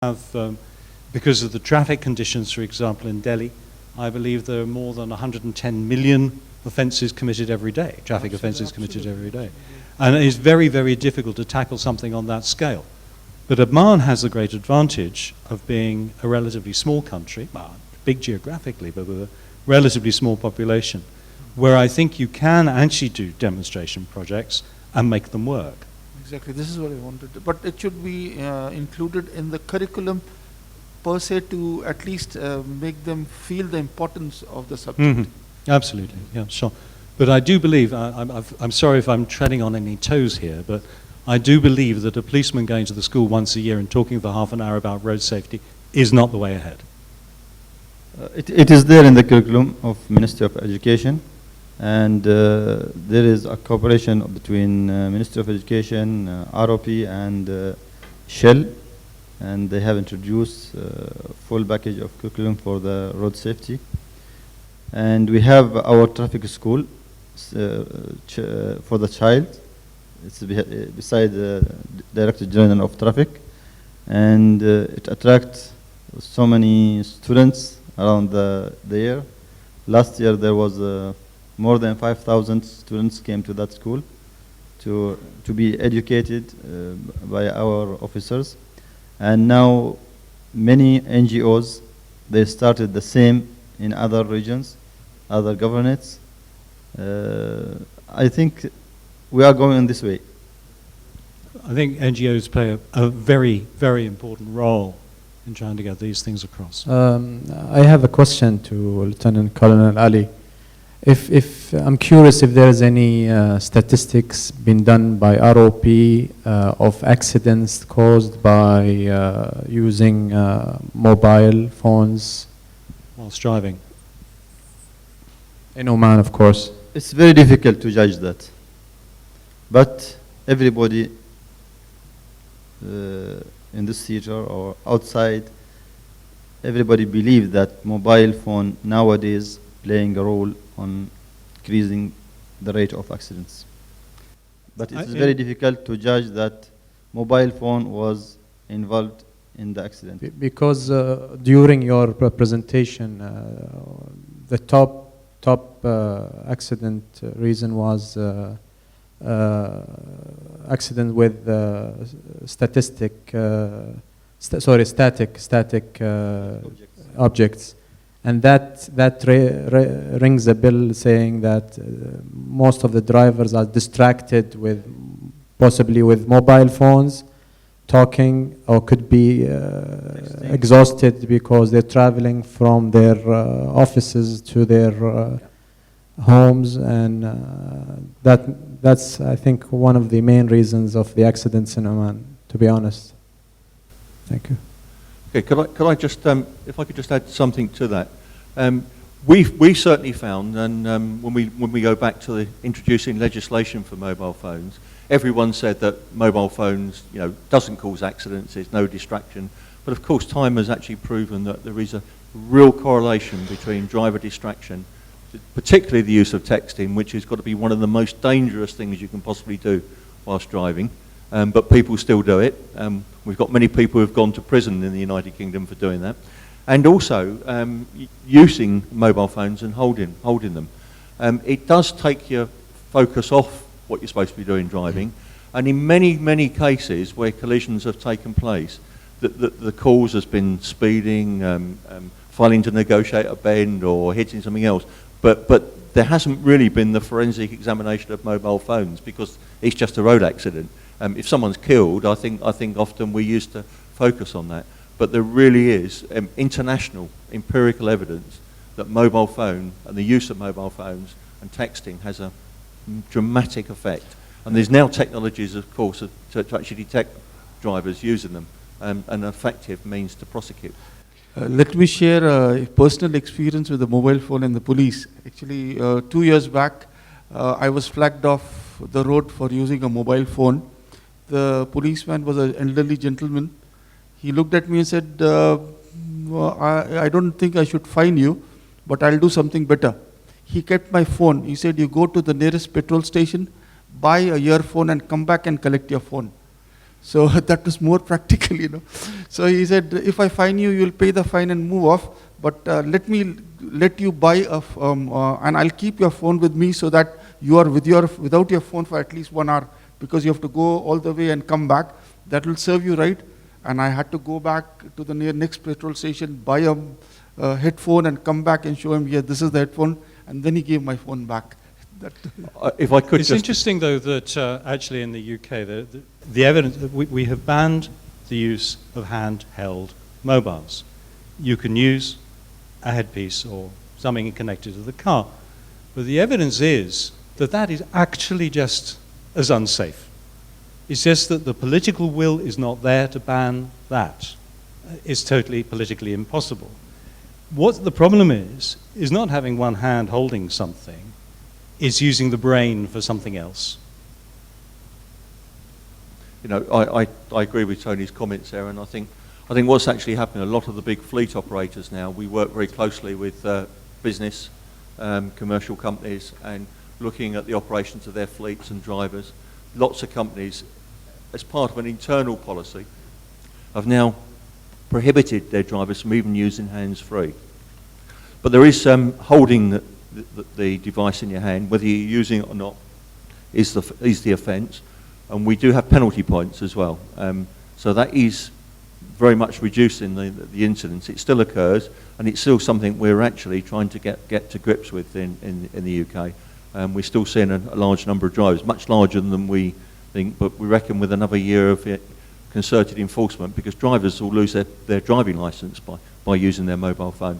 have, because of the traffic conditions, for example, in Delhi, I believe there are more than 110 million offences committed every day, traffic offences committed every day. And it is very, very difficult to tackle something on that scale. But Oman has the great advantage of being a relatively small country, well, big geographically, but with a relatively small population, where I think you can actually do demonstration projects and make them work. Exactly, this is what I wanted to, but it should be included in the curriculum per se to at least make them feel the importance of the subject. Mm-hmm. Absolutely, yeah, sure. But I do believe, I'm sorry if I'm treading on any toes here, but I do believe that a policeman going to the school once a year and talking for half an hour about road safety is not the way ahead. It is there in the curriculum of Ministry of Education, and there is a cooperation between Ministry of Education, ROP, and Shell, and they have introduced full package of curriculum for the road safety. And we have our traffic school for the child. It's beside the Director General of Traffic, and it attracts so many students around the year. Last year there was more than 5,000 students came to that school to be educated by our officers. And now many NGOs, they started the same in other regions, other governorates. I think we are going in this way. I think NGOs play a very, very important role in trying to get these things across. I have a question to Lieutenant Colonel Ali. If I'm curious if there is any statistics been done by ROP of accidents caused by using mobile phones Whilst driving. In Oman, of course. It's very difficult to judge that, but everybody in this theater or outside, everybody believes that mobile phone nowadays playing a role on increasing the rate of accidents. But it is very difficult to judge that mobile phone was involved in the accident. Because during your presentation, the top accident reason was accident with static objects. And that rings a bell saying that most of the drivers are distracted with, possibly with mobile phones, talking, or could be exhausted because they're traveling from their offices to their homes, and that's I think one of the main reasons of the accidents in Oman, to be honest. Thank you. Okay, could I just, if I could just add something to that. We certainly found, and when we go back to the introducing legislation for mobile phones, everyone said that mobile phones, doesn't cause accidents, there's no distraction. But of course, time has actually proven that there is a real correlation between driver distraction, particularly the use of texting, which has got to be one of the most dangerous things you can possibly do whilst driving. But people still do it. We've got many people who have gone to prison in the United Kingdom for doing that. And also using mobile phones and holding them. It does take your focus off what you're supposed to be doing driving. And in many, many cases where collisions have taken place, the cause has been speeding, failing to negotiate a bend or hitting something else. But there hasn't really been the forensic examination of mobile phones because it's just a road accident. If someone's killed, I think often we used to focus on that. But there really is international empirical evidence that mobile phone and the use of mobile phones and texting has a dramatic effect. And there's now technologies, of course, to actually detect drivers using them, an effective means to prosecute. Let me share a personal experience with the mobile phone and the police. Actually, 2 years back, I was flagged off the road for using a mobile phone. The policeman was an elderly gentleman. He looked at me and said, I don't think I should fine you, but I'll do something better. He kept my phone. He said, you go to the nearest petrol station, buy a earphone and come back and collect your phone. So that was more practical, you know. So he said, if I fine you, you'll pay the fine and move off, but let you buy and I'll keep your phone with me so that you are without your phone for at least 1 hour, because you have to go all the way and come back. That will serve you right. And I had to go back to the next petrol station, buy a headphone and come back and show him, yeah, this is the headphone. And then he gave my phone back. If I could It's just... interesting, though, that actually in the UK, the evidence, we have banned the use of handheld mobiles. You can use a headpiece or something connected to the car. But the evidence is that that is actually just as unsafe. It's just that the political will is not there to ban that. It's totally politically impossible. What the problem is not having one hand holding something, it's using the brain for something else. You know, I agree with Tony's comments there, and I think what's actually happening, a lot of the big fleet operators now, we work very closely with business, commercial companies, and looking at the operations of their fleets and drivers. Lots of companies, as part of an internal policy, have now prohibited their drivers from even using hands-free. But there is holding the device in your hand, whether you're using it or not, is the offence, and we do have penalty points as well. So that is very much reducing the incidence. It still occurs, and it's still something we're actually trying to get to grips with in the UK. We're still seeing a large number of drivers, much larger than we think, but we reckon with another year of concerted enforcement, because drivers will lose their driving licence by using their mobile phone.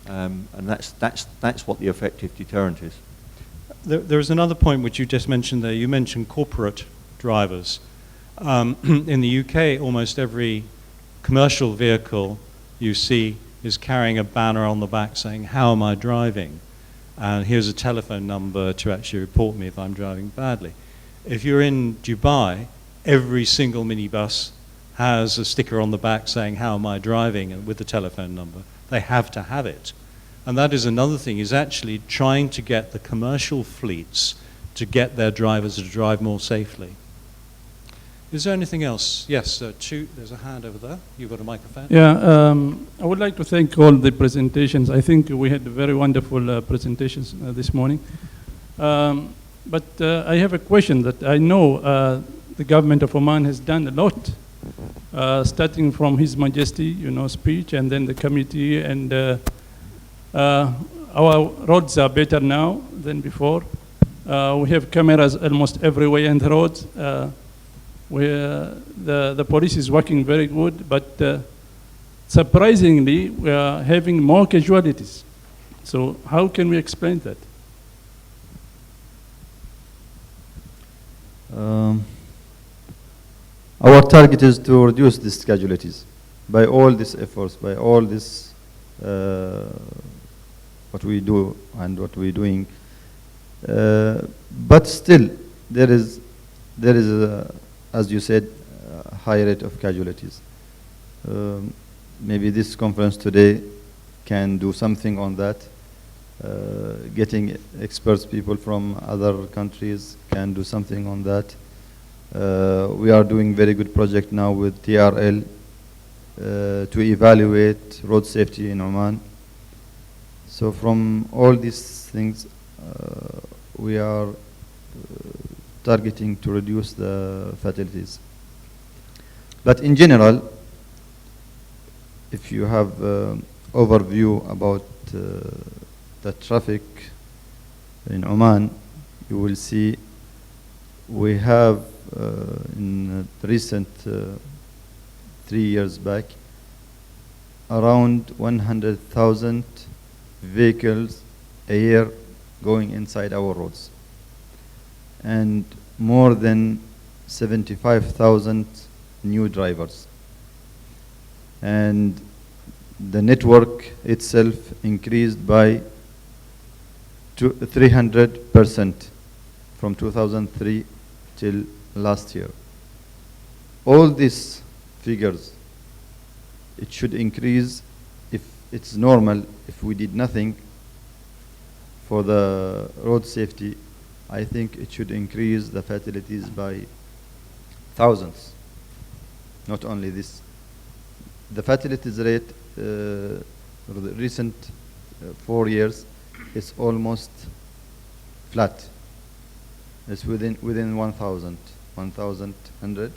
And that's what the effective deterrent is. There is another point which you just mentioned there. You mentioned corporate drivers. In the UK, almost every commercial vehicle you see is carrying a banner on the back saying, "How am I driving?" And here's a telephone number to actually report me if I'm driving badly. If you're in Dubai, every single minibus has a sticker on the back saying, "How am I driving?" and with the telephone number. They have to have it. And that is another thing, is actually trying to get the commercial fleets to get their drivers to drive more safely. Is there anything else? Yes, there's a hand over there. You've got a microphone. Yeah, I would like to thank all the presentations. I think we had very wonderful presentations this morning. But I have a question that I know the government of Oman has done a lot, starting from His Majesty, speech, and then the committee, and our roads are better now than before. We have cameras almost everywhere in the roads. Where the police is working very good, but surprisingly, we are having more casualties. So how can we explain that? Our target is to reduce these casualties by all these efforts, by all this what we do and what we're doing. But still, there is as you said, a high rate of casualties. Maybe this conference today can do something on that. Getting experts, people from other countries can do something on that. We are doing very good project now with TRL to evaluate road safety in Oman. So from all these things, we are targeting to reduce the fatalities. But in general, if you have overview about the traffic in Oman, you will see we have in the recent 3 years back around 100,000 vehicles a year going inside our roads, and more than 75,000 new drivers. And the network itself increased by 300% from 2003 till last year. All these figures, it should increase if it's normal, if we did nothing for the road safety. I think it should increase the fatalities by thousands. not only this. The fatalities rate for the recent 4 years is almost flat. It's within 1,000, 1,100,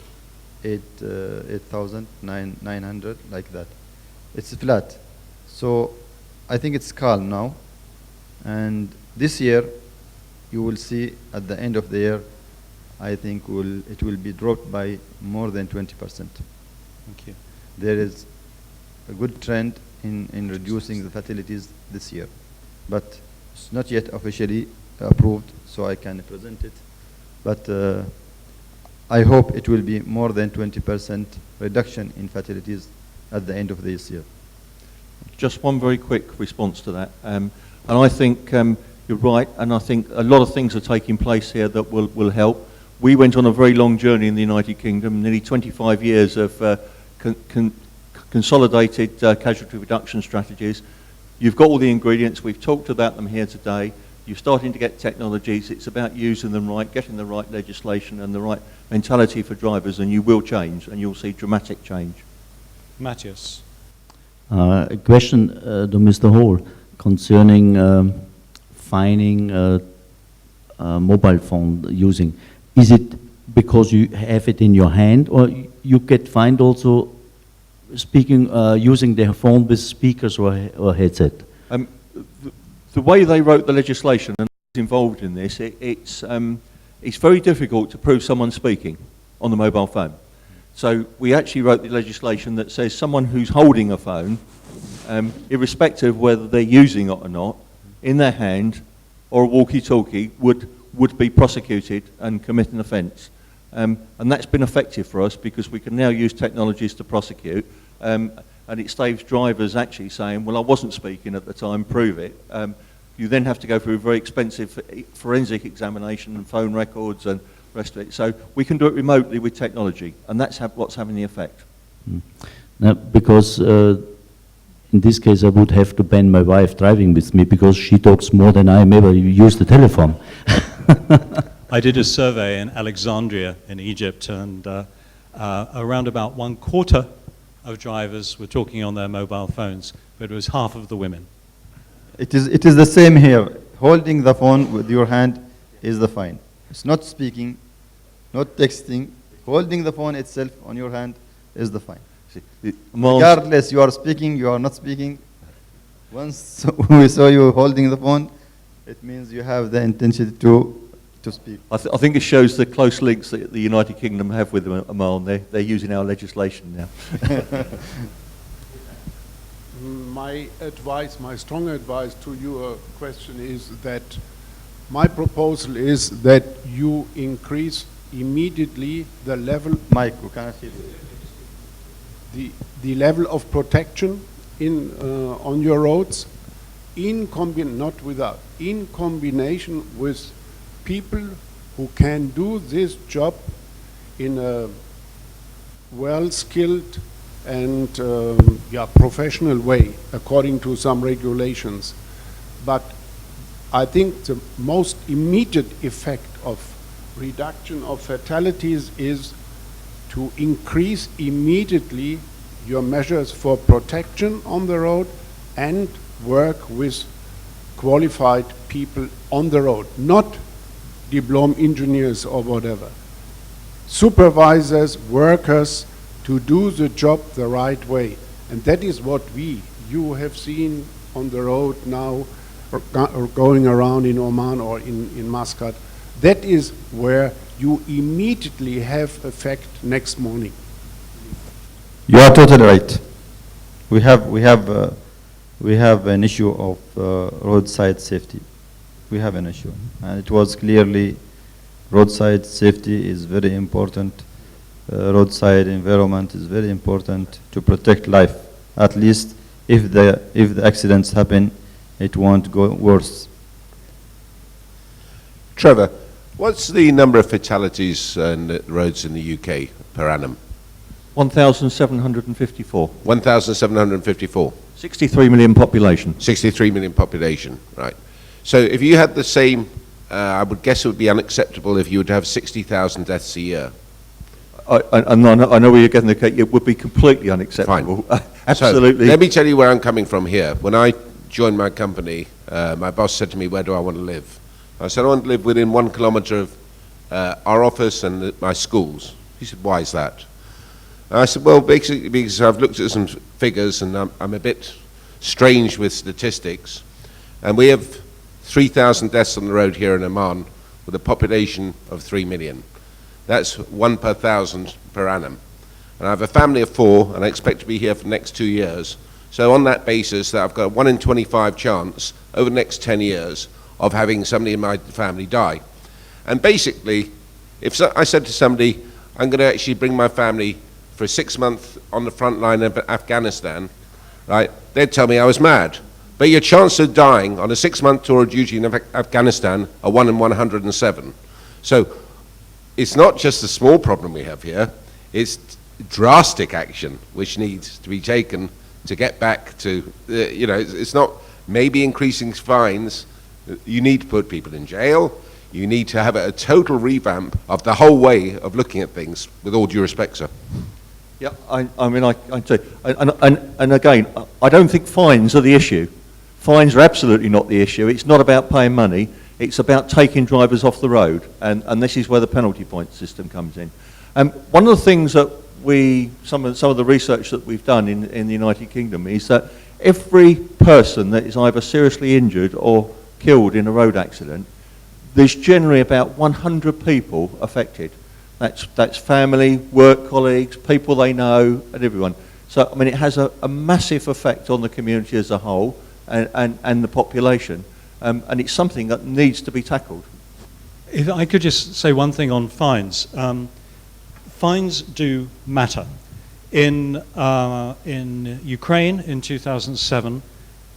8,000, 900, like that. It's flat. So I think it's calm now. And this year, you will see at the end of the year, I think it will be dropped by more than 20%. Thank you. There is a good trend in reducing the fatalities this year. But it's not yet officially approved, so I can present it. But I hope it will be more than 20% reduction in fatalities at the end of this year. Just one very quick response to that. And I think you're right, and I think a lot of things are taking place here that will help. We went on a very long journey in the United Kingdom, nearly 25 years of consolidated casualty reduction strategies. You've got all the ingredients, we've talked about them here today. You're starting to get technologies, it's about using them right, getting the right legislation and the right mentality for drivers, and you will change, and you'll see dramatic change. Matthias. A question to Mr. Hall concerning fining mobile phone using. Is it because you have it in your hand, or you get fined also speaking, using their phone with speakers or headset? The way they wrote the legislation and involved in this, it's very difficult to prove someone speaking on the mobile phone. So we actually wrote the legislation that says someone who's holding a phone, irrespective of whether they're using it or not, in their hand or a walkie-talkie would be prosecuted and commit an offence. And that's been effective for us because we can now use technologies to prosecute, and it saves drivers actually saying, well, I wasn't speaking at the time, prove it. You then have to go through a very expensive forensic examination and phone records and rest of it. So we can do it remotely with technology, and that's what's having the effect. Now, because in this case I would have to ban my wife driving with me because she talks more than I ever use the telephone. I did a survey in Alexandria in Egypt, and around about 1/4 of drivers were talking on their mobile phones, but it was half of the women. It is the same here. Holding the phone with your hand is the fine. It's not speaking, not texting. Holding the phone itself on your hand is the fine. Regardless, you are speaking, you are not speaking. Once we saw you holding the phone, it means you have the intention to speak. I think it shows the close links that the United Kingdom have with Oman. They're using our legislation now. My advice, my strong advice to your question is that my proposal is that you increase immediately the level. Mike, we cannot hear you. The level of protection on your roads, not without, in combination with people who can do this job in a well-skilled and professional way, according to some regulations. But I think the most immediate effect of reduction of fatalities is to increase immediately your measures for protection on the road and work with qualified people on the road, not diploma engineers or whatever. Supervisors, workers, to do the job the right way. And that is what you have seen on the road now, or going around in Oman or in Muscat. That is where you immediately have effect next morning. You are totally right. We have an issue of roadside safety. We have an issue, and it was clearly roadside safety is very important. Roadside environment is very important to protect life. At least if the accidents happen, it won't go worse. Trevor, what's the number of fatalities on the roads in the UK per annum? 1,754. 1,754. 63 million population. 63 million population, right. So if you had the same, I would guess it would be unacceptable if you would have 60,000 deaths a year. I know where you're getting the cake. It would be completely unacceptable. Absolutely. So, let me tell you where I'm coming from here. When I joined my company, my boss said to me, "Where do I want to live?" I said, "I want to live within 1 kilometre of our office and my schools." He said, "Why is that?" And I said, "Well, basically because I've looked at some figures and I'm a bit strange with statistics. And we have 3,000 deaths on the road here in Oman with a population of 3 million. That's 1 per 1,000 per annum. And I have a family of 4 and I expect to be here for the next 2 years. So on that basis, that I've got a 1 in 25 chance over the next 10 years of having somebody in my family die." And basically, if I said to somebody, "I'm going to actually bring my family for 6 months on the front line of Afghanistan," right, they'd tell me I was mad. But your chance of dying on a 6-month tour of duty in Afghanistan are 1 in 107. So it's not just a small problem we have here, it's drastic action which needs to be taken to get back to, it's not maybe increasing fines. You need to put people in jail. You need to have a total revamp of the whole way of looking at things, with all due respect, sir. Yeah, I mean, I do. And again, I don't think fines are the issue. Fines are absolutely not the issue. It's not about paying money. It's about taking drivers off the road. And this is where the penalty point system comes in. One of the things that some of the research that we've done in the United Kingdom is that every person that is either seriously injured or killed in a road accident, there's generally about 100 people affected. That's family, work colleagues, people they know, and everyone. So, I mean, it has a massive effect on the community as a whole and the population. And it's something that needs to be tackled. If I could just say one thing on fines. Fines do matter. In Ukraine in 2007,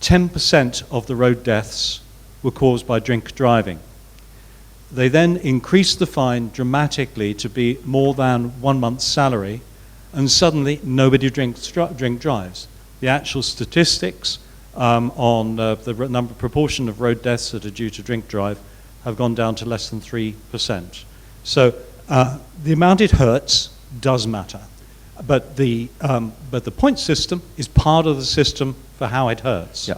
10% of the road deaths were caused by drink driving. They then increased the fine dramatically to be more than 1 month's salary, and suddenly nobody drink drives. The actual statistics on the proportion of road deaths that are due to drink drive have gone down to less than 3%. So the amount it hurts does matter, but the point system is part of the system for how it hurts. Yeah,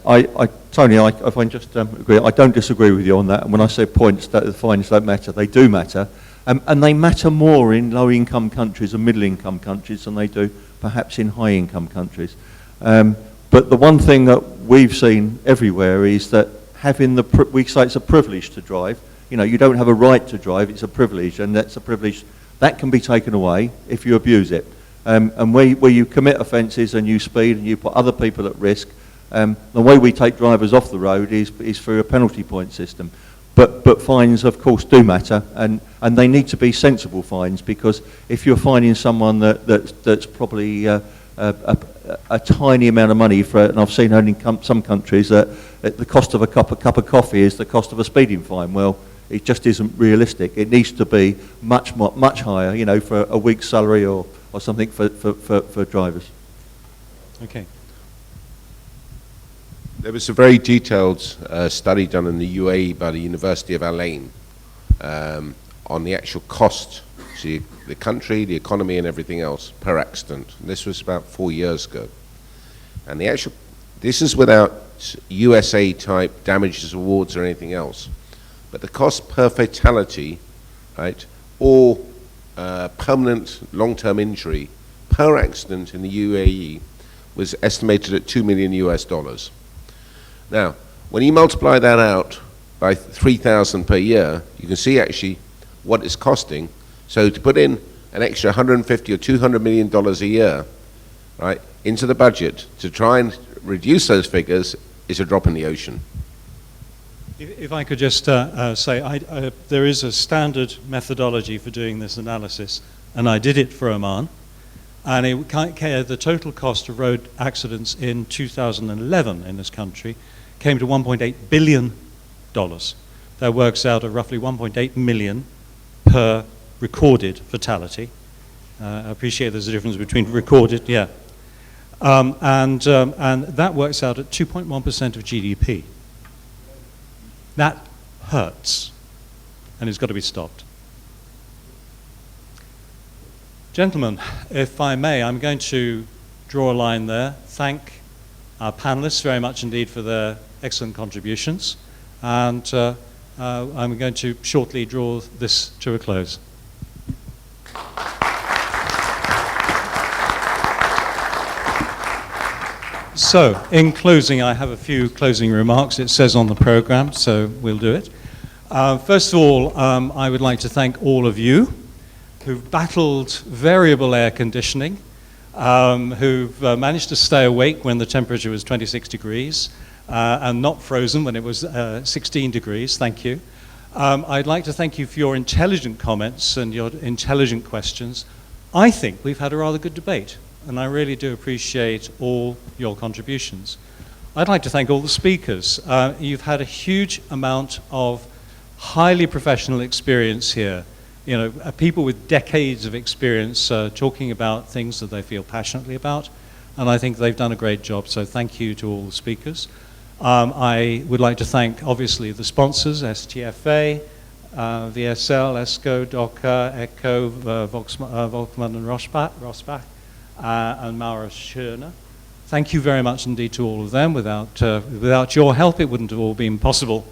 Tony, if I just agree, I don't disagree with you on that. And when I say points, that the fines don't matter, they do matter. And they matter more in low-income countries and middle-income countries than they do perhaps in high-income countries. But the one thing that we've seen everywhere is that having we say it's a privilege to drive. You know, you don't have a right to drive, it's a privilege, and that's a privilege that can be taken away if you abuse it. And where you commit offences and you speed and you put other people at risk, the way we take drivers off the road is through a penalty point system. But fines, of course, do matter, and they need to be sensible fines, because if you're fining someone that's probably a tiny amount of money for, and I've seen only in some countries that the cost of a cup of coffee is the cost of a speeding fine. Well, it just isn't realistic. It needs to be much higher, you know, for a week's salary or something for drivers. Okay. There was a very detailed study done in the UAE by the University of Al Ain on the actual cost to the country, the economy, and everything else per accident. And this was about 4 years ago. And this is without USA type damages awards or anything else. But the cost per fatality, right, or permanent long-term injury per accident in the UAE was estimated at $2 million US. Now, when you multiply that out by 3,000 per year, you can see actually what it's costing. So to put in an extra 150 or $200 million a year, right, into the budget to try and reduce those figures is a drop in the ocean. If I could just say, there is a standard methodology for doing this analysis, and I did it for Oman, and the total cost of road accidents in 2011 in this country came to $1.8 billion. That works out at roughly 1.8 million per recorded fatality. I appreciate there's a difference between recorded, yeah. And that works out at 2.1% of GDP. That hurts, and it's got to be stopped. Gentlemen, if I may, I'm going to draw a line there. Thank our panelists very much indeed for their excellent contributions. And I'm going to shortly draw this to a close. So, in closing, I have a few closing remarks. It says on the program, so we'll do it. First of all, I would like to thank all of you who've battled variable air conditioning, who've managed to stay awake when the temperature was 26 degrees and not frozen when it was 16 degrees. Thank you. I'd like to thank you for your intelligent comments and your intelligent questions. I think we've had a rather good debate, and I really do appreciate all your contributions. I'd like to thank all the speakers. You've had a huge amount of highly professional experience here. You know, people with decades of experience talking about things that they feel passionately about, and I think they've done a great job, so thank you to all the speakers. I would like to thank, obviously, the sponsors, STFA, VSL, ESCO, DOCA, ECHO, Volkswagen and Rosbach, and Maurer Schörner. Thank you very much indeed to all of them. Without your help, it wouldn't have all been possible.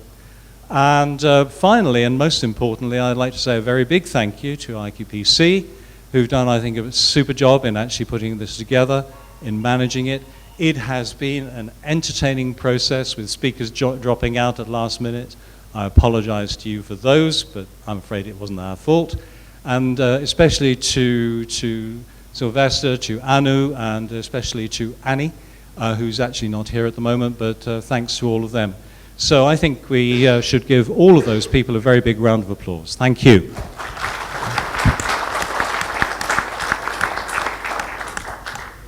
And finally, and most importantly, I'd like to say a very big thank you to IQPC, who've done, I think, a super job in actually putting this together, in managing it. It has been an entertaining process with speakers dropping out at last minute. I apologize to you for those, but I'm afraid it wasn't our fault. And especially to Sylvester, to Anu, and especially to Annie, who's actually not here at the moment, but thanks to all of them. So I think we should give all of those people a very big round of applause. Thank you.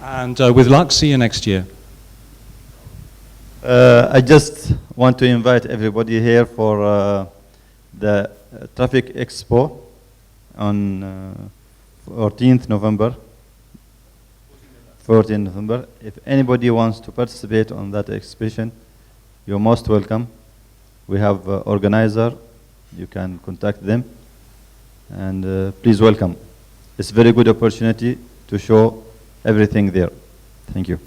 And with luck, see you next year. I just want to invite everybody here for the Traffic Expo on 14th November. 14th November. If anybody wants to participate on that exhibition, you're most welcome. We have organizer. You can contact them. And please welcome. It's a very good opportunity to show everything there. Thank you.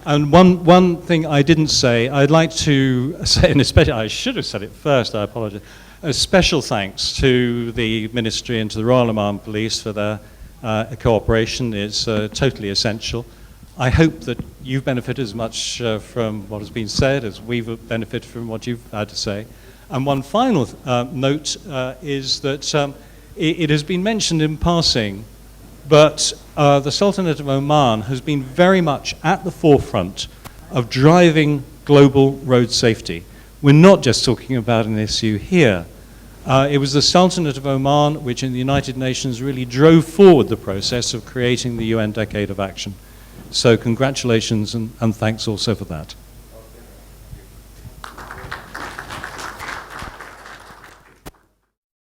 And one thing I didn't say, I'd like to say, and especially, I should have said it first, I apologize. A special thanks to the Ministry and to the Royal Oman Police for their cooperation. It's totally essential. I hope that you've benefited as much from what has been said as we've benefited from what you've had to say. And one final note is that it has been mentioned in passing, but the Sultanate of Oman has been very much at the forefront of driving global road safety. We're not just talking about an issue here. It was the Sultanate of Oman which in the United Nations really drove forward the process of creating the UN Decade of Action. So congratulations and thanks also for that.